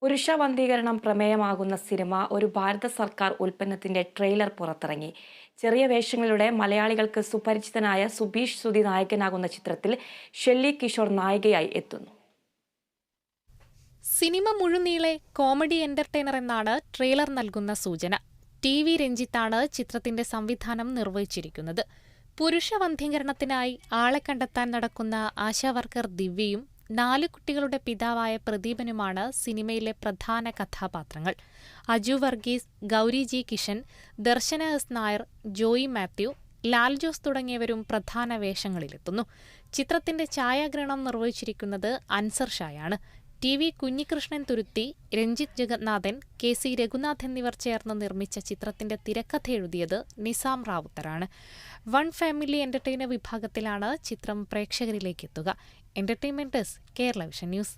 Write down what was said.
പുരുഷവന്ധീകരണം പ്രമേയമാകുന്ന cinema ഒരു ഭാരത സർക്കാർ ഉൽപ്പന്നത്തിന്റെ ട്രെയിലർ പുറത്തിറങ്ങി. ചെറിയ വേഷങ്ങളിലൂടെ മലയാളികൾക്ക് സുപരിചിതനായ സുബീഷ് സുധി നായകനാകുന്ന ചിത്രത്തിൽ ഷെല്ലി കിഷോർ നായികയായി എത്തുന്നു. സിനിമ മുഴുനീളെ കോമഡി എന്റർടൈനർ എന്നാണ് ട്രെയിലർ നൽകുന്ന സൂചന. ടി.വി. രഞ്ജിത്താണ് ചിത്രത്തിന്റെ സംവിധാനം നിർവഹിച്ചിരിക്കുന്നത്. പുരുഷവന്ധീകരണത്തിനായി ആളെ കണ്ടെത്താൻ നടക്കുന്ന ആശാവർക്കർ ദിവ്യയും 4 കുട്ടികളുടെ പിതാവായ പ്രദീപനുമാണ് സിനിമയിലെ പ്രധാന കഥാപാത്രങ്ങൾ. അജു വർഗീസ്, ഗൗരി ജി കിഷൻ, ദർശന എസ് നായർ, ജോയി മാത്യു, ലാൽ ജോസ് തുടങ്ങിയവരും പ്രധാന വേഷങ്ങളിലെത്തുന്നു. ചിത്രത്തിന്റെ ഛായാഗ്രഹണം നിർവഹിച്ചിരിക്കുന്നത് അൻസർ ഷായാണ്. ടി.വി. കുഞ്ഞികൃഷ്ണൻ തുരുത്തി, രഞ്ജിത്ത് ജഗന്നാഥൻ, കെ.സി. രഘുനാഥ് എന്നിവർ ചേർന്ന് നിർമ്മിച്ച ചിത്രത്തിന്റെ തിരക്കഥ എഴുതിയത് നിസാം റാവുത്തറാണ്. വൺ ഫാമിലി എന്റർടൈനർ വിഭാഗത്തിലാണ് ചിത്രം പ്രേക്ഷകരിലേക്കെത്തുക. Entertainment desk, Kerala vision news.